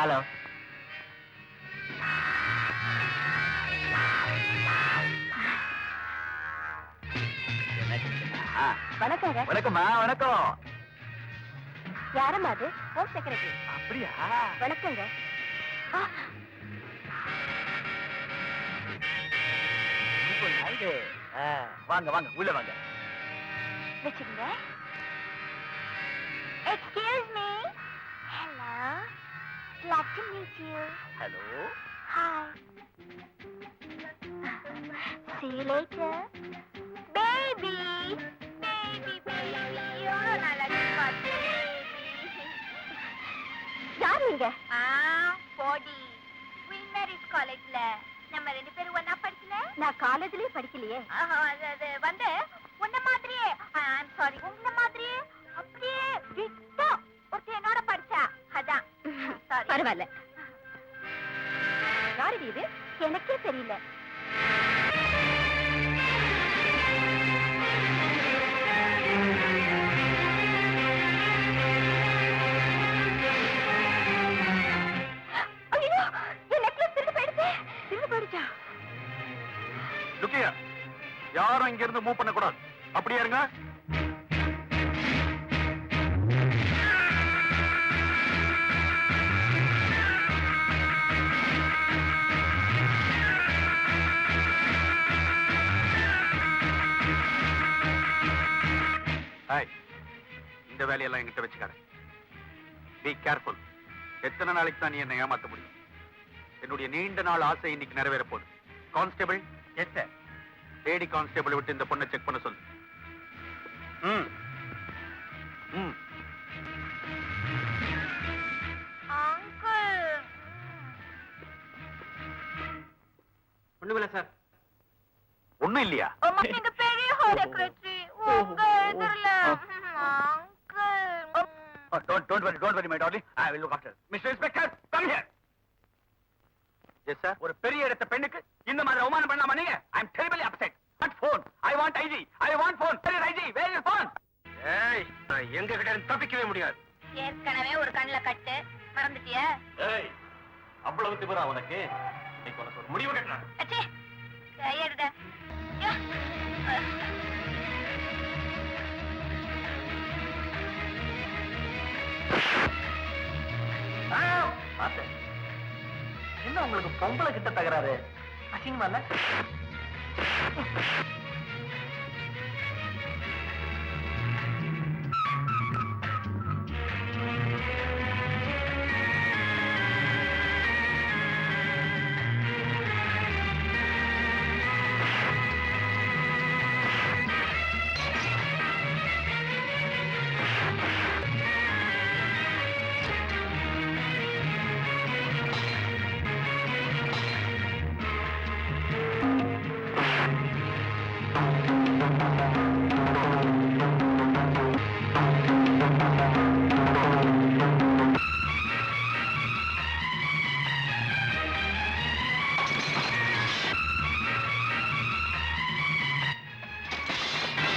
Hello. வணக்கங்க. வணக்கம்மா. வணக்கம். யாரம்மா அது? Home secretary. அப்படியா? வணக்கங்க. வாங்க வாங்க, உள்ள வாங்க. வச்சுக்கங்க. Excuse me. Hello. Glad to meet you. Hello. Hi. See you later. Baby. Baby, baby. எவ்வளவு நாளா பார்த்து. யார் நீங்க? போடி. Queen Mary's காலேஜ்ல நம்ம ரெண்டு பேரும் ஒண்ணா படிக்கல. நான் காலேஜ்லயே படிக்கலையே. அது வந்து உன்ன மாதிரியே, ஐம் சாரி, உன்ன மாதிரியே அப்படியே டிட்டோ ஒருத்தி என்னோட படிச்சா. அதான். சாரி. பரவாயில்ல. யாரு இது? எனக்கே தெரியல. ஐயோ, என் நெக்லஸ் திருடு போயிடுச்சு. திருடு போயிடுச்சா? லுக்கியா, யாரும் இங்க இருந்து மூவ் பண்ண கூடாது. அப்படியே இருங்க. இந்த வேலையெல்லாம் என்கிட்ட வச்சுக்காத. Be careful. எத்தனை நாளைக்கு தான் நீ என்னை ஏமாத்த முடியும்? என்னுடைய நீண்ட நாள் ஆசை இன்னைக்கு நிறைவேற போகுது. Constable. Yes sir. Lady constable விட்டு இந்த பொண்ணை செக் பண்ண சொல்லு. ம் ம். அங்கிள். ஒண்ணுமில்ல சார். ஒண்ணும் இல்லையா? நீங்க பெரிய செக்ரட்டரி. உங்க எதிரில Don't worry, my darling. I will look after. Mr. Inspector, come here. Yes, sir. ஒரு பெரிய இடத்த பெண்ணுக்கு இந்த மாதிரி அவமானம் பண்ணாம நீங்க? I am terribly upset. What phone? I want IG. I want phone. Where is IG? Where is phone? ஏய், எங்க கிட்ட இருந்து தப்பிக்கவே முடியாது. ஏற்கனவே ஒரு கண்ணுல கட்டு. மறந்துட்டியா? ஏய், அவ்வளவு திமிரா உனக்கு? இன்னைக்கு உனக்கு ஒரு முடிவு கட்டணும். அச்சே, கையெடுடா. என்ன உங்களுக்கு பொம்பளை கிட்ட தகராறு? அசிங்கமா இல்ல?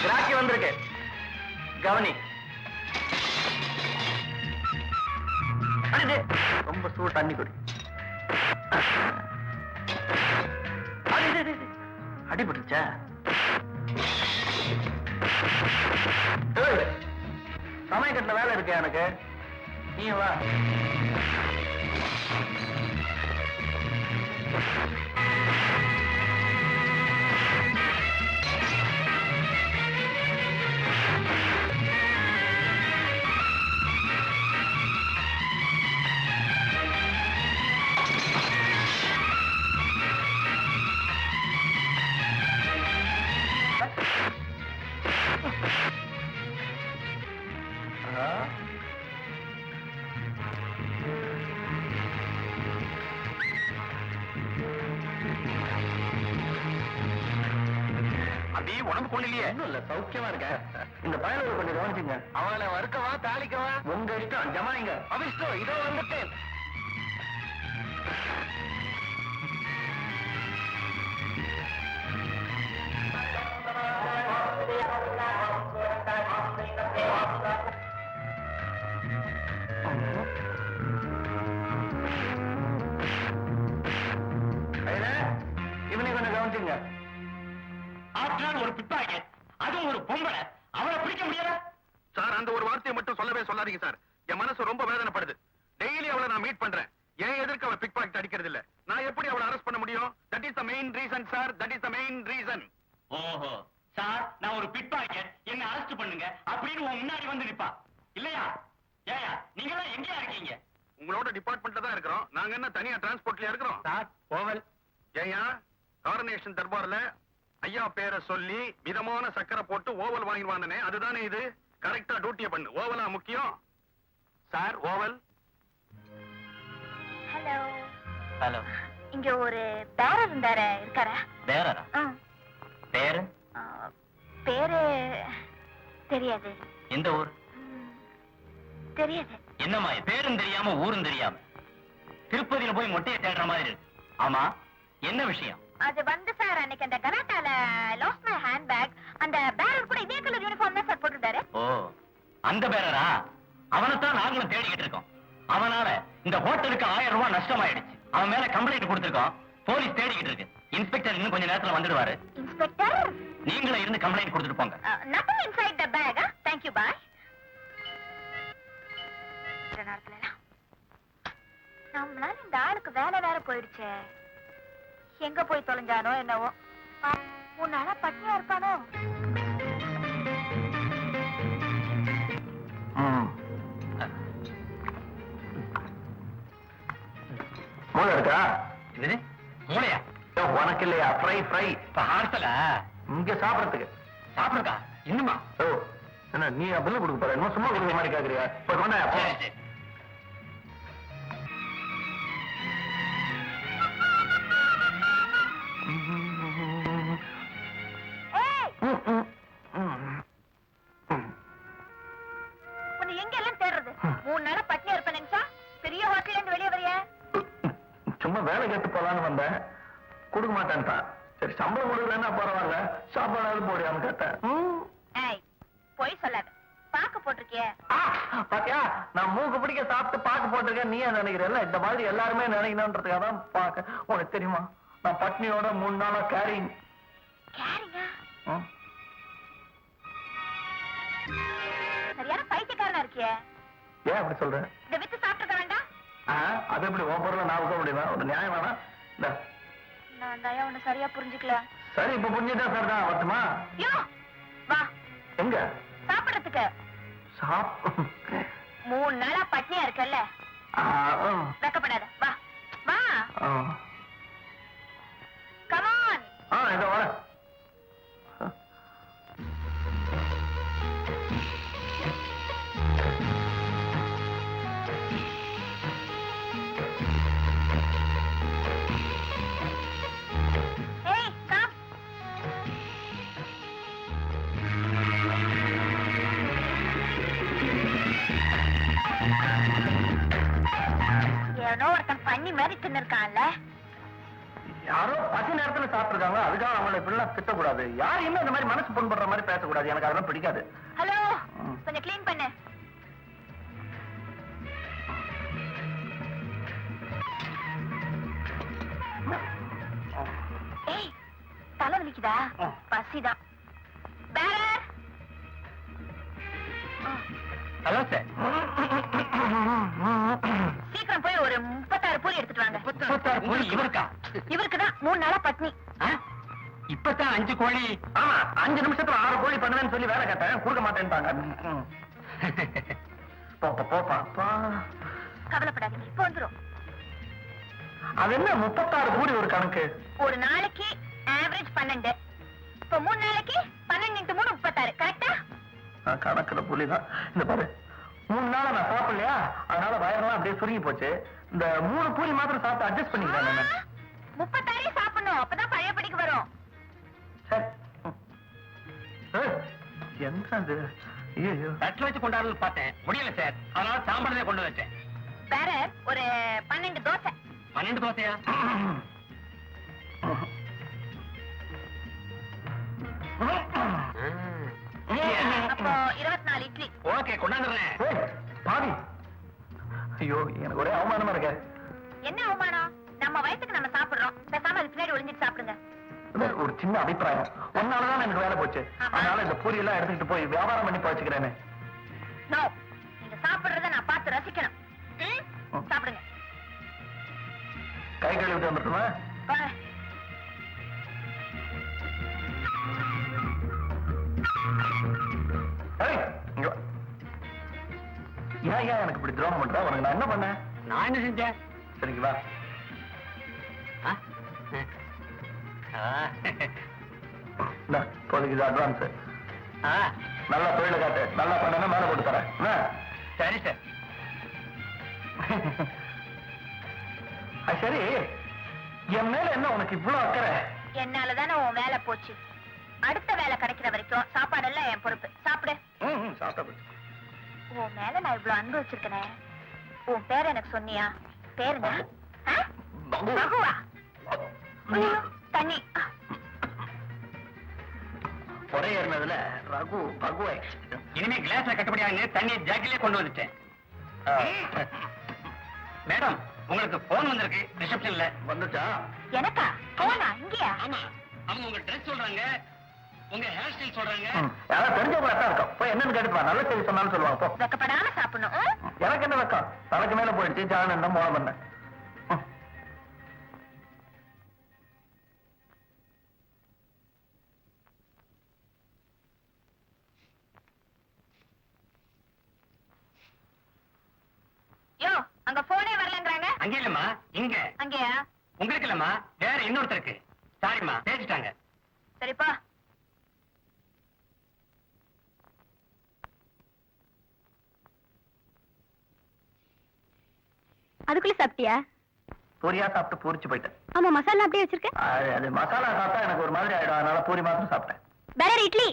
கிராக்கி வந்திருக்கு. கவனி. ரொம்ப சூடு தண்ணி குடி. அடிபட்டுச்சா? சமயக்கட்டில் வேலை இருக்கு எனக்கு. நீ வா. உடம்பு கொள்ளையே இன்னும் இல்ல, சௌக்கியமா இருக்க. இந்த பயணத்தை கொஞ்சம் கவனிச்சுங்க. அவளை வறுக்கவா தாளிக்கவா உங்க இஷ்டம். ஜமாயிங்க. அவிஷ்டம். இதோ வந்துட்டேன். சார் அந்த ஒரு வார்த்தையை மட்டும் சொல்லவே சொல்லாதீங்க சார். என் மனசு ரொம்ப வேதனைப்படுது. டெய்லி அவளை நான் மீட் பண்றேன். ஏன் எதற்கு அவளை பிக் பாக்கெட் அடிக்கிறது இல்ல? நான் எப்படி அவளை அரெஸ்ட் பண்ண முடியும்? That is the main reason sir. That is the main reason. ஓஹோ சார், நான் ஒரு பிட் பாக்கெட், என்ன அரெஸ்ட் பண்ணுங்க அப்படின்னு உன் முன்னாடி வந்து நிப்பா இல்லையா? ஏயா நீங்க எல்லாம் எங்கயா இருக்கீங்க? உங்களோட டிபார்ட்மெண்ட்ல தான் இருக்கிறோம். நாங்க என்ன தனியா டிரான்ஸ்போர்ட்ல இருக்கிறோம்? Sir oval. ஏயா காரனேஷன் தர்பார்ல ஐயா பேரை சொல்லி மிதமான சக்கரை போட்டு ஓவல் வாங்கிடுவானே, அதுதானே இது? கரெக்டா டியூட்டியை பண்ணு. ஓவலா முக்கியம் சார். ஓவல். ஹலோ ஹலோ, இங்க ஒரு பேரர் இருந்தாரு, இருக்காரா? பேரரா? பேரு? பேரு தெரியாது. எந்த ஊர்? தெரியாது. என்னம்மா பேரும் தெரியாம ஊரும் தெரியாம திருப்பதியில போய் மொட்டையை தேடுற மாதிரி இருக்கு. ஆமா என்ன விஷயம்? அது வந்து சார், அன்னைக்கு அந்த கராட்டால லாஸ்ட் மை ஹேண்ட் பேக், அந்த பேரர் கூட இதே கலர் யூனிஃபார்ம் தான் சார் போட்டுட்டாரு. ஓ அந்த பேரரா? அவனைத்தான் நாங்களும் தேடிக்கிட்டு இருக்கோம். அவனால இந்த ஹோட்டலுக்கு 1000 ரூபாய் நஷ்டமாயிடுச்சு. அவன் மேல கம்ப்ளைண்ட் கொடுத்திருக்கோம். போலீஸ் தேடிக்கிட்டு இருக்கு. இன்ஸ்பெக்டர் இன்னும் கொஞ்ச நேரத்துல வந்துடுவாரு. இன்ஸ்பெக்டர் நீங்களே இருந்து கம்ப்ளைண்ட் கொடுத்துட்டு போங்க. nothing inside the bag. Thank you, bye. நம்மளால இந்த ஆளுக்கு வேலை வேற போயிடுச்சே. எங்க போய் தொலைஞ்சானோ என்னவோ. 3 நாளா பட்டினியா இருப்பானோ? மூளை இருக்கா? இது மூளையா? உனக்கு இல்லையா? Fry fry. இப்ப ஹாஸ்டலா? இங்க சாப்பிடறதுக்கு. சாப்பிடுறதா? இன்னுமா? ஓ என்ன நீ பில்லு கொடுக்க போற? இன்னும் சும்மா கொடுக்க மாதிரி கேக்குறியா? இப்ப கொண்டா. சரி, சரி. ஏய், உன்னை எங்க எல்லாம் தேடுறது? 3 நாளா பட்டினியா இருப்பேன் நினைச்சா பெரிய ஹோட்டல்ல இருந்து வெளியே வரைய? சும்மா வேலை கேட்டு போலான்னு வந்தேன். கொடுக்க மாட்டேன்ட்டான். சரி சம்பளம் கொடுக்கலன்னா பரவாயில்ல, சாப்பாடாவது போடியான்னு கேட்டேன். ஏய், பொய் சொல்லாத. பாக்கு போட்டிருக்கியே. பாத்தியா, நான் மூக்கு பிடிக்க சாப்பிட்டு பாக்கு போட்டிருக்கேன். நீ என்ன நினைக்கிறல்ல? இந்த மாதிரி எல்லாருமே நினைக்கணும்ன்றதுக்காக தான் பாக்க. உனக்கு தெரியுமா, நான் பட்னியோட 3 நாளா கேரிங். கேரிங்க? சரியான பைத்தியக்காரனா இருக்கியே. ஏன் அப்படி சொல்ற? இதை வித்து சாப்பிட்டுக்க வேண்டாம்? அது எப்படி உன் பொருளை நான் வைக்க முடியுமா? ஒரு நியாயம் வேணா? இல்ல நான் தயா உன்னை சரியா புரிஞ்சுக்கல. சரி, இப்ப புரிஞ்சுட்டா சார் தான் வரட்டுமா? யோ, வா. எங்க சாப்பிடுறதுக்கு. சாப் 3 நாளா பட்னியா இருக்கல்ல, வெக்கப்படாத. வா வா. Come on. இதோ வரேன். ஏய், கம். ஏனோ ஒருத்தன் பண்ணி மாதிரி தின்னுருக்கான்ல. யாரோ பசி நேரத்துல சாப்பிட்டுருக்காங்க, அதுக்காக அவங்களை இப்படிலாம் திட்டக்கூடாது. யாரையுமே இந்த மாதிரி மனசு புண்படுற மாதிரி பேசக்கூடாது. எனக்கு அதெல்லாம் பிடிக்காது. ஹலோ, கொஞ்சம் க்ளீன் பண்ணு. ஏய், தலை வலிக்குதா? பசிதான். பேரர். Hello sir. சீக்கிரம் போய் ஒரு 36 பூரி எடுத்துட்டு வாங்க. 36 கோழி இவருக்கா? இவருக்குதான் 3 நாளா பட்னி. இப்பதான் 5 கோழி. ஆமா, 5 நிமிஷத்துல 6 கோழி பண்ணுவேன்னு சொல்லி வேலை கேட்டேன், கொடுக்க மாட்டேன்ட்டாங்க. போப்பா. கவலைப்படாதீங்க, இப்ப வந்துரும். அது என்ன 36 பூரி ஒரு கணக்கு? ஒரு நாளைக்கு ஆவரேஜ் 12. இப்ப 3 நாளைக்கு 12 × 3 36. கரெக்டா? கணக்குல புலிதான். இந்த பாரு, 3 நாளா நான் சாப்பிடலையா, அதனால வயரெல்லாம் அப்படியே சுருங்கி போச்சு. இந்த 3 பூரி மாத்திரம் சாப்பிட்டு அட்ஜஸ்ட் பண்ணிக்கிறேன். 36 சாப்பிடணும், அப்பதான் பழைய படிக்கு வரும். என்ன ஐயோ, தட்டுல வச்சு கொண்டாடலாம் பார்த்தேன், முடியல சார். அதனால சாம்பாரே கொண்டு வச்சேன். வேற ஒரு 12 தோசை. 12 தோசையா? அப்போ 24 இட்லி. ஓகே, கொண்டாந்துடுறேன். பாவி, ஐயோ எனக்கு ஒரே அவமானமா இருக்க. என்ன அவமானம்? நம்ம வயசுக்கு நம்ம சாப்பிடுறோம், பேசாம அது பின்னாடி ஒளிஞ்சிட்டு சாப்பிடுங்க. ஒரு சின்ன அபிப்பிராயம், ஒன்னாலதான் எனக்கு வேலை போச்சு. அதனால இந்த பூரி எல்லாம் எடுத்துக்கிட்டு போய் வியாபாரம் பண்ணி போச்சுக்கிறேன்னு. நோ, நீங்க சாப்பிடுறத நான் பார்த்து ரசிக்கணும். சாப்பிடுங்க. கை கழுவிட்டு வந்துட்டுமா? போங்க. ஏன் எனக்கு இப்படி துரோகம் பண்ற? உனக்கு நான் என்ன பண்ணேன்? நான் என்ன செஞ்சேன்? சரிங்க வா. இப்போதைக்கு இது அட்வான்ஸ். நல்லா தொழில காட்டு. நல்லா பண்ணா மேல போட்டு தரேன். சரி சார். சரி, என் மேல என்ன உனக்கு இவ்வளவு அக்கறை? என்னாலதானே உன் வேலை போச்சு. அடுத்த வேலை கிடைக்கிற வரைக்கும் சாப்பாடெல்லாம் என் பொறுப்பு. சாப்பிடு. சாப்பிட்ட உன் மேல நான் இவ்வளவு அன்பு வச்சிருக்கனே. உன் பேர் எனக்கு சொன்னியா? பேர் என்ன? ரகுவா? ஐயோ, தண்ணி. பொறையேறினதுல ரகு பகு. இனிமே கிளாஸ்ல கட்டுப்படியாக தண்ணி ஜாக்கிலே கொண்டு வந்துட்டேன். மேடம், உங்களுக்கு போன் வந்திருக்கு ரிசப்ஷன்ல. வந்துச்சா? எனக்கா? போனா? இங்கயா? ஆமா, அவங்க உங்க ட்ரெஸ் சொல்றாங்க, உங்க ஹேர் ஸ்டைல் சொல்றாங்க. யாராவது தெரிஞ்சவங்க தான் இருக்கும். போய் என்னன்னு கேட்டுப்பா. நல்ல செய்தி சொன்னாலும் சொல்லுவாங்க. போ. வெக்கப்படாம சாப்பிடணும். எனக்கு என்ன வெக்கம்? தலைக்கு மேல போயிடுச்சு. ஜான் என்ன மோளம் பண்ண. யோ, அங்க போனே வரலங்கறாங்க. அங்க இல்லம்மா, இங்க. அங்கயா? உங்களுக்கு இல்லம்மா, வேற இன்னொருத்தருக்கு. சாரிம்மா, பேசிட்டாங்க. சரிப்பா. அதுக்குள்ள சாப்பிட்டியா? பூரியா சாப்பிட்டு பூரிச்சு போயிட்டேன். ஆமா, மசாலா அப்படியே வச்சிருக்கேன். அது மசாலா சாப்பிட்டா எனக்கு ஒரு மாதிரி ஆயிடும். அதனால பூரி மாத்திரம் சாப்பிட்டேன். வேற இட்லி?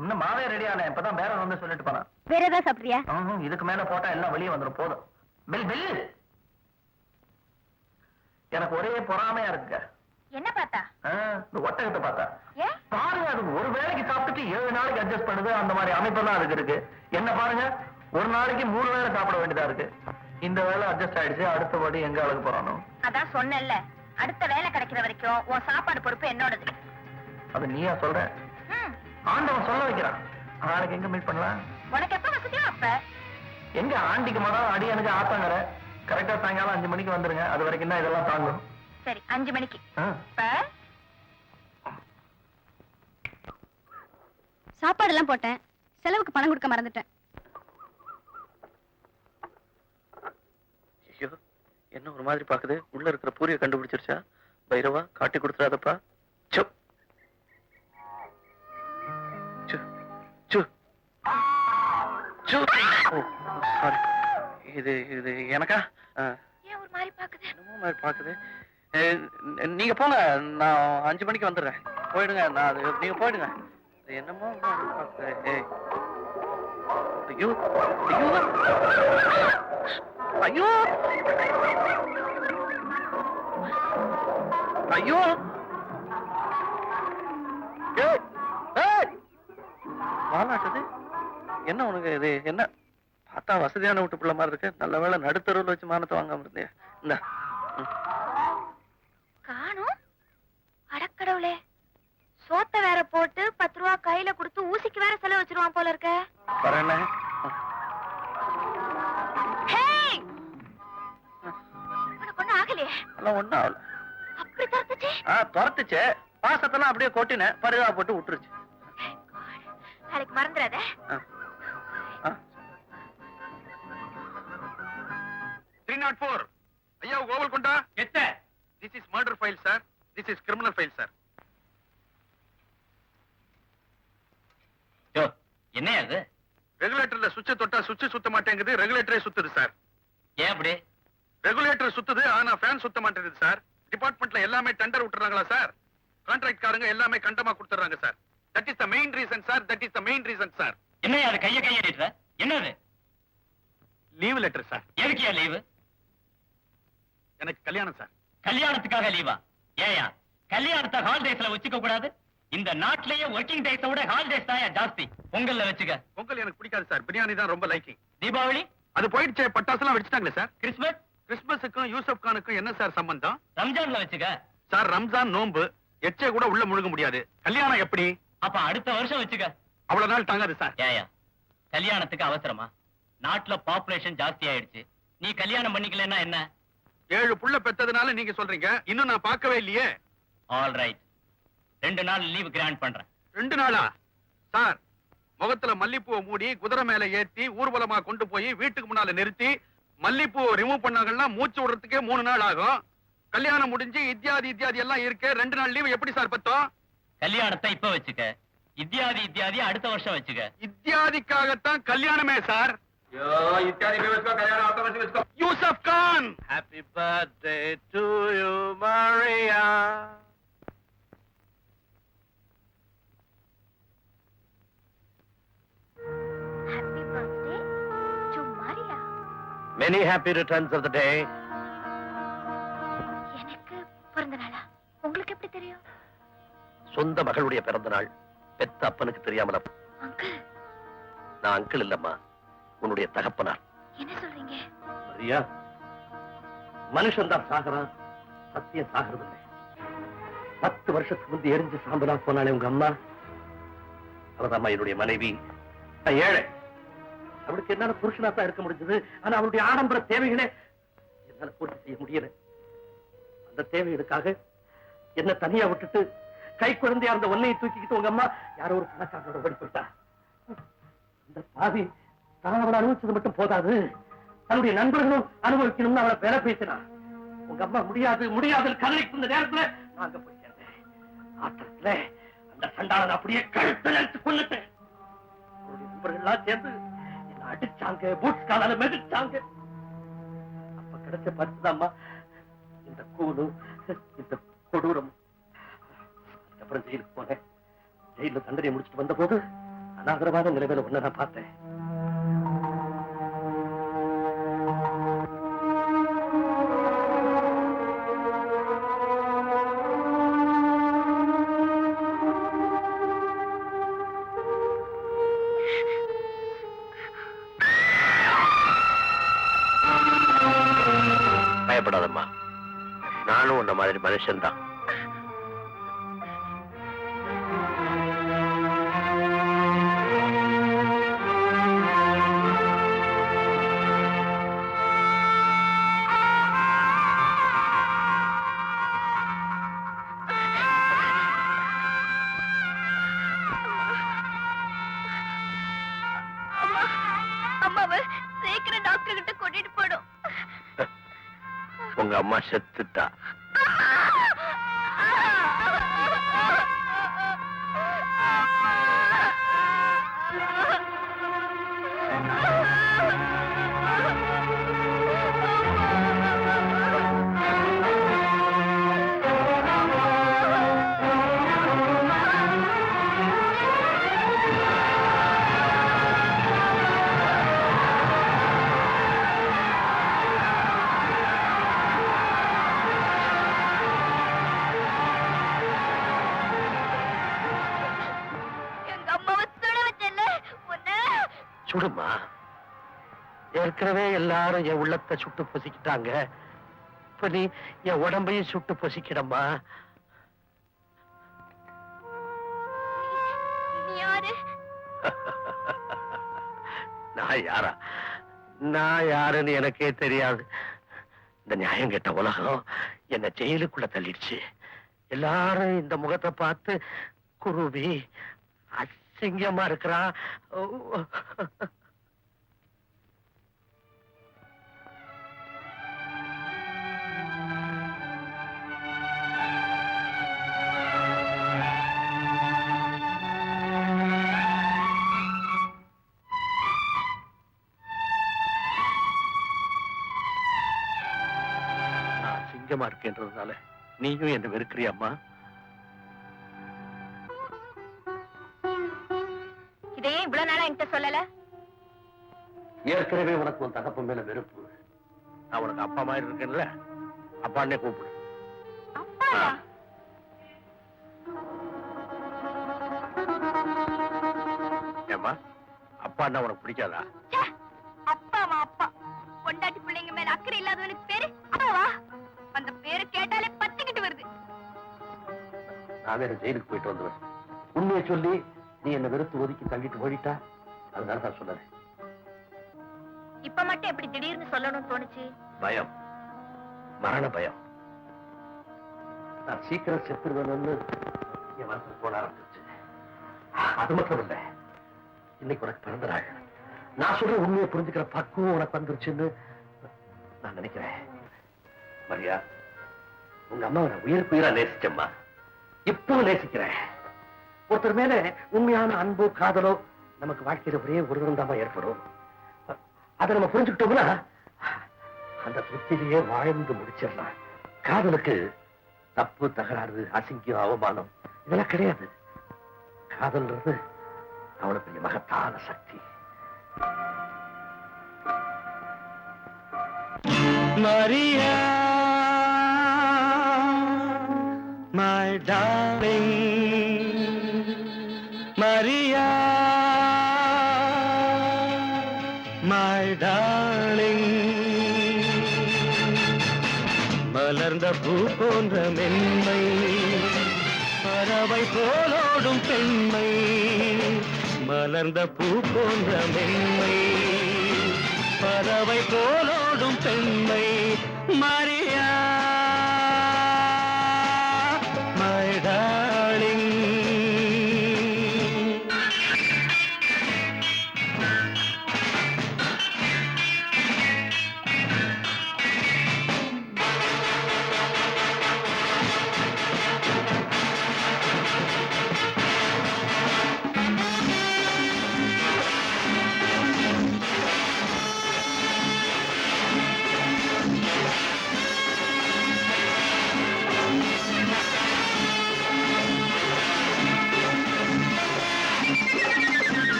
இன்னும் மாவே ரெடி ஆன. இப்பதான் வேற வந்து சொல்லிட்டு போனா. வேற ஏதாவது சாப்பிடுறியா? இதுக்கு மேல போட்டா எல்லாம் வெளியே வந்துடும். போதும். Bill bill. எனக்கு ஒரே பொறாமையா இருக்கு. என்ன பார்த்தா? இந்த ஒட்டகத்தை பார்த்தா. ஏன்? பாருங்க, அது ஒரு வேளைக்கு சாப்பிட்டுட்டு 7 நாளைக்கு அட்ஜஸ்ட் பண்ணுது. அந்த மாதிரி அமைப்பு தான் அதுக்கு இருக்கு. என்ன பாருங்க, ஒரு நாளைக்கு 3 வேளை சாப்பிட வேண்டியதா இருக்கு. இந்த வேலை அட்ஜஸ்ட் ஆயிடுச்சு. அடுத்தபடி எங்க அழகு போறானோ? அதான் சொன்னேன்ல, அடுத்த வேலை கிடைக்கிற வரைக்கும் உன் சாப்பாடு பொறுப்பு என்னோடது. அது நீயா சொல்ற? ஆண்டவன் சொல்ல வைக்கிறான். நாளைக்கு எங்க மீட் பண்ணலாம்? உனக்கு எப்ப வசதியோ அப்ப. எங்க ஆண்டிக்கு மரம் அடி எனக்கு ஆத்தாங்கற. கரெக்டா சாயங்காலம் 5 மணிக்கு வந்துருங்க. அது வரைக்கும் தான் இதெல்லாம் தாங்கும். சரி, 5 மணிக்கு. சாப்பாடு எல்லாம் போட்டேன். செலவுக்கு பணம் கொடுக்க மறந்துட்டேன். ஐயோ, என்ன ஒரு மாதிரி பாக்குது. உள்ள இருக்கிற பூரிய கண்டுபிடிச்சிருச்சா? பைரவா, காட்டி கொடுத்துறாதப்பா. So so so so. Sorry. இது இது எனக்கா? ஏன் ஒரு மாதிரி பாக்குது? என்னமோ மாதிரி பாக்குது. நீங்க போங்க, நான் 5 மணிக்கு வந்துடுறேன். போயிடுங்க. நான் அது நீங்க போயிடுங்க. என்னமோ பாக்குது. ஐயோ ஐயோ ஐயோ ஐயோ. வாலாட்டுது. என்ன உனக்கு இது? என்ன பார்த்தா வசதியான வீட்டு பிள்ளை மாதிரி இருக்கு. நல்ல வேளை நடுத்தருவில் வச்சு மானத்தை வாங்காம இருந்தே. இந்த காணும். அடக்கடவுளே, சோத்த வேற போட்டு 10 ரூபா கையில கொடுத்து ஊசிக்கு வேற செலவு வச்சிருவான் போல இருக்க. வரேன்ன. உனக்கு ஒண்ணும் ஆகலையே? எல்லாம் ஒண்ணும் ஆகல. அப்படி துரத்துச்சு? துரத்துச்சு. பாசத்தெல்லாம் அப்படியே கொட்டினேன். பரிதா போட்டு விட்டுருச்சு. நாளைக்கு மறந்துடாத. 304. ஐயா, ஓவல் கொண்டா. எத்த. This is murder file, sir. This is criminal file, sir. யோ, என்ன அது? ரெகுலேட்டர்ல சுவிட்ச் தொட்டா சுவிட்ச் சுத்த மாட்டேங்குது. ரெகுலேட்டரே சுத்துது சார். ஏன் அப்படி? ரெகுலேட்டர் சுத்துது, ஆனா ஃபேன் சுத்த மாட்டேங்குது சார். டிபார்ட்மெண்ட்ல எல்லாமே டெண்டர் விட்டுறாங்களா சார்? கான்ட்ராக்ட் காரங்க எல்லாமே கண்டமா கொடுத்துறாங்க sir. That is the main reason, sir. That is the main reason, sir. என்ன அது கையடிற? என்னது? Leave letter sir. எதுக்கியா லீவு? எனக்கு கல்யாணம் சார். கல்யாணத்துக்காக லீவா? ஏயா, கல்யாணத்தை ஹாலிடேஸ்ல வச்சுக்க கூடாது? இந்த நாட்டிலேயே ஒர்க்கிங் டேஸை விட ஹாலிடேஸ் தான் ஜாஸ்தி. பொங்கல்ல வச்சுக்க. பொங்கல் எனக்கு பிடிக்காது சார். பிரியாணி தான் ரொம்ப லைக்கிங். தீபாவளி? அது போயிடுச்சு. பட்டாசுலாம் வெடிச்சிட்டாங்களே சார். கிறிஸ்மஸ்? கிறிஸ்மஸுக்கும் யூசப் கானுக்கும் என்ன சார் சம்பந்தம்? ரம்ஜான்ல வச்சுக்க. சார், ரம்ஜான் நோன்பு. எச்சே கூட உள்ள முழுக முடியாது. கல்யாணம் எப்படி? அப்ப அடுத்த வருஷம் வச்சுக்க. அவ்வளவு நாள் தாங்காது சார். ஏயா, கல்யாணத்துக்கு அவசரமா? நாட்டுல பாப்புலேஷன் ஜாஸ்தி ஆயிடுச்சு. நீ கல்யாணம் பண்ணிக்கலன்னா என்ன? 7 புள்ள பெத்ததுனால நீங்க சொல்றீங்க, இன்னும் நான் பார்க்கவே இல்லையே. ஆல் ரைட், 2 நாள் லீவ் கிராண்ட் பண்றேன். 2 நாளா? சார், முகத்துல மல்லிப்பூவை மூடி குதிரை மேல ஏத்தி ஊர்வலமா கொண்டு போய் வீட்டுக்கு முன்னால நிறுத்தி மல்லிப்பூவை ரிமூவ் பண்ணாங்கன்னா மூச்சு விடுறதுக்கே 3 நாள் ஆகும். கல்யாணம் முடிஞ்சு இத்தியாதி எல்லாம் இருக்கு. 2 நாள் லீவ் எப்படி சார் பத்தோம்? கல்யாணத்தை இப்ப வச்சுக்க, இத்தியாதி அடுத்த வருஷம் வச்சுக்க. இத்தியாதிக்காகத்தான் கல்யாணமே sir. Yusuf Khan, Happy birthday to you, Maria. Happy birthday to Maria. Many happy returns of the day. எனக்கு பிறந்த நாளா? உங்களுக்கு எப்படி தெரியும்? சொந்த மகளுடைய பிறந்த நாள் பெத்த அப்பனுக்கு தெரியாமல? அங்கிள். நான் அங்கிள் இல்லம்மா, உன்னுடைய தகப்பனார். என்ன சொல்றீங்க? மரியா, மனுஷன் தான் சாகறான், சத்தியம் சாகிறது இல்லை. 10 வருஷத்துக்கு முந்தி எரிஞ்சு சாம்பலா போனாலே உங்க அம்மா, அவதான் என்னுடைய மனைவி. நான் ஏழை, அவளுக்கு என்னால புருஷனா தான் இருக்க முடிஞ்சது. ஆனா அவளுடைய ஆடம்பர தேவைகளை என்னால பூர்த்தி செய்ய முடியல. அந்த தேவைகளுக்காக என்ன தனியா விட்டுட்டு கை குழந்தையா இருந்த ஒன்னையை தூக்கிக்கிட்டு உங்க அம்மா யாரோ ஒரு பணக்காரனோட ஓடி போயிட்டா. இந்த பாவி தான் அவளை அனுபவிச்சது மட்டும் போதாது, தன்னுடைய நண்பர்களும் அனுபவிக்கணும்னு அவளை பேர பேசினா. உங்க அம்மா முடியாது முடியாது கதறிக்கு இந்த நேரத்துல நாங்க போய் சேர்ந்தேன். ஆத்திரத்துல அந்த சண்டாளன் அப்படியே கழுத்தை நிறுத்து கொண்டுட்டேன். அவருடைய நண்பர்கள்லாம் சேர்ந்து என்ன அடிச்சாங்க, பூட்ஸ் காலால மெதிச்சாங்க. அப்ப கிடைச்ச பரிசுதாம்மா இந்த கூடு, இந்த கொடூரம். அதுக்கப்புறம் ஜெயிலுக்கு போனேன். ஜெயில தண்டனை முடிச்சுட்டு வந்த போது அனாதரவான நிலைமையில ஒன்ன நான் பார்த்தேன். பயப்படாதம்மா, நானும் உன்ன மாதிரி மனுஷன் தான். அம்மாவை சீக்கிரம் டாக்டர் கிட்ட கூட்டிட்டு போடும். உங்க அம்மா செத்துட்டா. சுடுமா, ஏற்கனவே எல்லாரும் என் உள்ளத்தை சுட்டு பொசிக்கிட்டாங்க. இப்ப நீ என் உடம்பையும் சுட்டு பொசிக்கிடமா. நான் யாரா? நான் யாருன்னு எனக்கே தெரியாது. இந்த நியாயம் கெட்ட உலகம் என்ன ஜெயிலுக்குள்ள தள்ளிடுச்சு. எல்லாரும் இந்த முகத்தை பார்த்து குருவி அசிங்கமா இருக்கிறா. அசிங்கமா இருக்கேன்றதுனால நீயும் என்ன வெறுக்கிறியம்மா? இதே இவ்வளவு நாளா என்கிட்ட சொல்லல? ஏற்கனவே உனக்கு உன் தகப்பன் மேல வெறுப்பு. நான் உனக்கு அப்பா மாதிரி இருக்கேன்ல, அப்பான்னே கூப்பிடு. அப்பாவா? ஏம்மா, அப்பான்னா உனக்கு பிடிக்காதா? ச்சே, அப்பாவா? அப்பா பொண்டாட்டி பிள்ளைங்க மேல அக்கறை இல்லாதவனுக்கு பேரு அப்பாவா? அந்த பேரு கேட்டாலே பத்திக்கிட்டு வருது. நான் வேற ஜெயிலுக்கு போயிட்டு வந்துடுவேன். உண்மையை சொல்லி நீ என்ன வெறுத்து ஒதுக்கி தள்ளிட்டு போயிட்டா அதனால தான் சொன்னேன். இப்ப மட்டும் எப்படி திடீர்னு சொல்லணும்னு தோணுச்சு? பயம், மரண பயம். நான் சீக்கிரம் செத்துருவேன்னு என் மனசுல போன ஆரம்பிச்சு. அது மட்டும் இல்ல, இன்னைக்கு உனக்கு பிறந்த நாள். நான் சொல்ற உண்மையை புரிஞ்சுக்கிற பக்குவம் உனக்கு வந்துருச்சுன்னு நான் நினைக்கிறேன். மரியா, உங்க அம்மாவை நான் உயிருக்குயிரா நேசிச்சம்மா, இப்போ நேசிக்கிறேன். ஒருத்தர் மேல உண்மையான அன்போ காதலோ நமக்கு வாழ்க்கையில ஒரே ஒரு தரம் ஏற்படும். அதை நம்ம புரிஞ்சுக்கிட்டோம்னா அந்த திருப்தியிலேயே வாழ்ந்து முடிச்சிடலாம். காதலுக்கு தப்பு, தகராறு, அசிங்கம், அவமானம் இதெல்லாம் கிடையாது. காதல்ன்றது அவ்வளவு பெரிய மகத்தான சக்தி. Maria, my darling, Maria, my darling. மலர்ந்த பூ போன்ற மென்மை, பறவை போலோடும் பெண்மை. மலர்ந்த பூ போன்ற மென்மை, பறவை போலோடும் பெண்மை. Maria, my darling.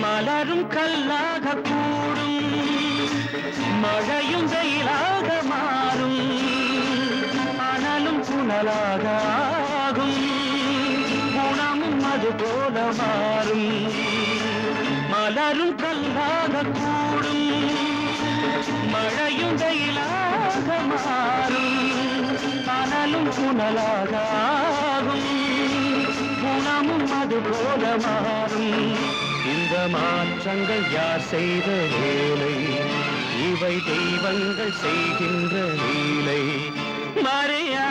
மலரும் கல்லாக கூடும், மழையும் வெயிலாக மாறும், அனலும் புனலாக ஆகும், குணமும் அது போல மாறும். மலரும் கல்லாக கூடும், மழையும் வெயிலாக மாறும், அனலும் புனலாக ஆகும், குணமும் அது போல மாறும். இந்த மாற்றங்கள் யார் செய்த வேலை? இவை தெய்வங்கள் செய்கின்ற லீலை. Maria,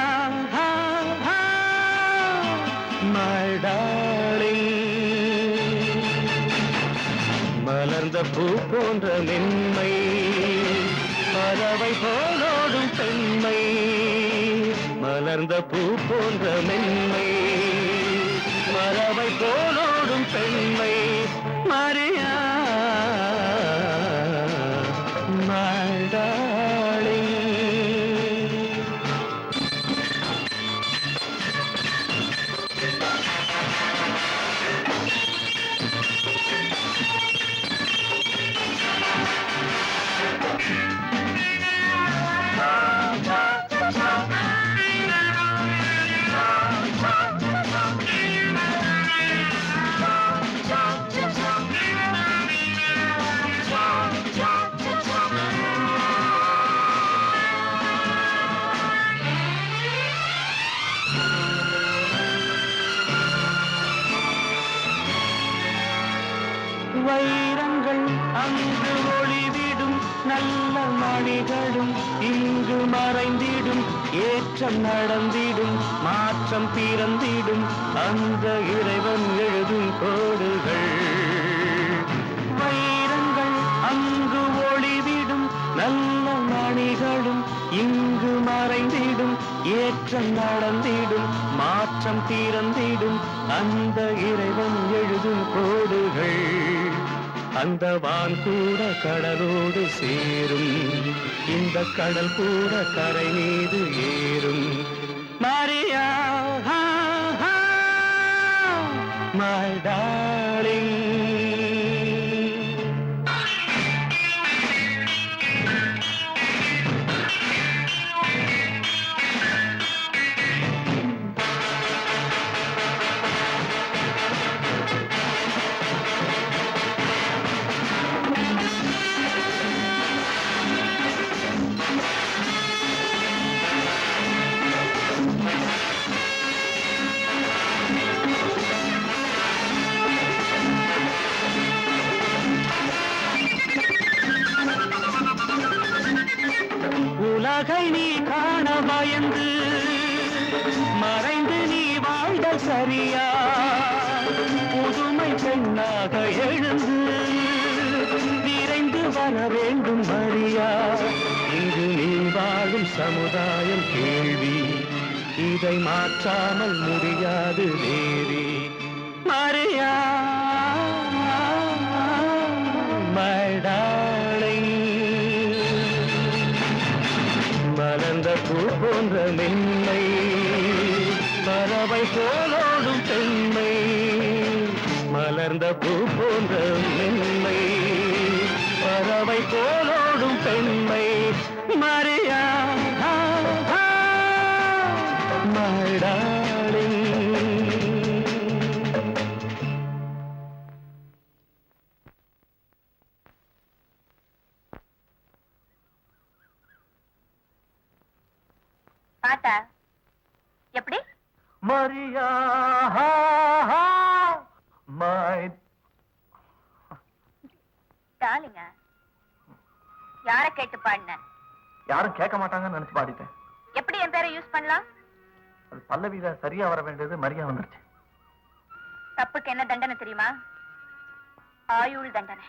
my darling. மலர்ந்த பூ போன்ற மென்மை, பறவை போலோடும் பெண்மை. மலர்ந்த பூ போன்ற மென்மை, பறவை போலோடும் பெண்மை. Maria, my darling. வைரங்கள் அங்கு ஒளிவிடும், நல்ல மணிகளும் இங்கு மறைந்திடும். ஏற்றம் நடந்திடும், மாற்றம் பிறந்திடும், அந்த இறைவன் எழுதும் கோடுகள். வைரங்கள் அங்கு ஒளிவிடும், நல்ல மணிகளும் இங்கு மறைந்திடும். ஏற்றம் நடந்திடும், மாற்றம் பிறந்திடும், அந்த இறைவன் எழுதும் கோடுகள். அந்த வான் கூட கடலோடு சேரும், இந்த கடல் கூட கரை மீது ஏறும். Maria, my darling. அழகை நீ காண பயந்து மறைந்து நீ வாழ்தல் சரியா? புதுமை பெண்ணாக எழுந்து விரைந்து வர வேண்டும் மரியா. இங்கு நீ வாழும் சமுதாயம் கேள்வி, இதை மாற்றாமல் முடியாது தேவி. Maria, my darling. மலர்ந்த பூ போன்ற மென்மை, பறவை போலோடும் பெண்மை. மலர்ந்த பூ போன்ற மென்மை, பறவை போலோடும் பெண்மை. Maria, my darling. பாட்டா எப்படி? மரியா, my டாலிங்க, யார கேட்டு பாடின? யாரும் கேட்க மாட்டாங்கன்னு நினைச்சு பாடிட்டேன். எப்படி என் பேரை யூஸ் பண்ணலாம்? அது பல்லவியில சரியா வர வேண்டியது மரியா வந்துருச்சு. தப்புக்கு என்ன தண்டனை தெரியுமா? ஆயுள் தண்டனை.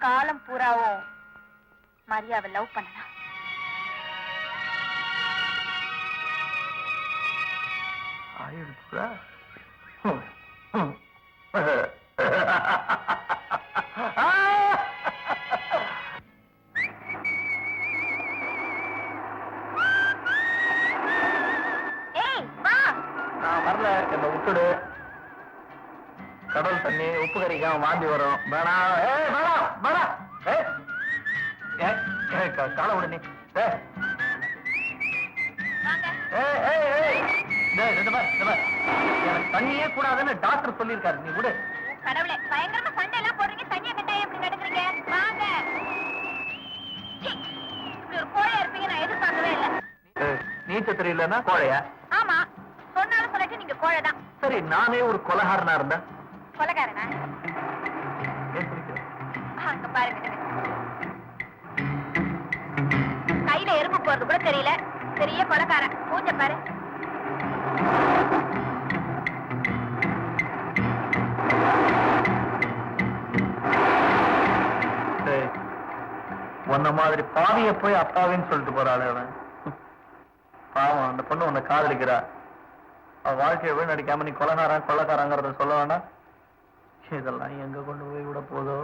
காலம் பூராவும் மரியாவை லவ் பண்ணலாம். ஆயிடுச்சா? ஏய் வா. நான் வரல, என்ன விட்டுடு. கடல் தண்ணி உப்பு கறிக்காம மாந்தி வரும். வேணாம், வேணாம், வேணாம். காலை விடு நீ. வாங்க. எனக்கு தண்ணியே கூடாதுன்னு டாக்டர் சொல்லியிருக்காரு. நீ விடு. கடவுளே, பயங்கரமா சண்டை எல்லாம் போடுறீங்க, தண்ணியை கட்டாய எப்படி நடக்கிறீங்க? வாங்க. சீ, இப்படி ஒரு கோழையா இருப்பீங்க நான் எதிர்பார்க்கவே இல்லை. நீச்சல் தெரியலன்னா கோழையா? ஆமா, சொன்னாலும் சொல்லிட்டு நீங்க கோழைதான். சரி, நானே ஒரு கொலகாரனா இருந்தேன். கொலைகாரனா? ஏன் சிரிக்கிற? அங்க பாருங்க, கையில எறும்பு போறது கூட தெரியல, பெரிய கொலைகாரன். பூஜ பாரு. உன்ன மாதிரி பாவிய போய் அப்பாவின்னு சொல்லிட்டு போறாள் அவன். பாவம், அந்த பொண்ணு உன்னை காதலிக்கிறா. அவ வாழ்க்கையை வீணடிக்காம நீ கொலைகாரன் கொள்ளக்காரங்கிறத சொல்ல வேண்டாம். இதெல்லாம் எங்க கொண்டு போய் விட போதோ?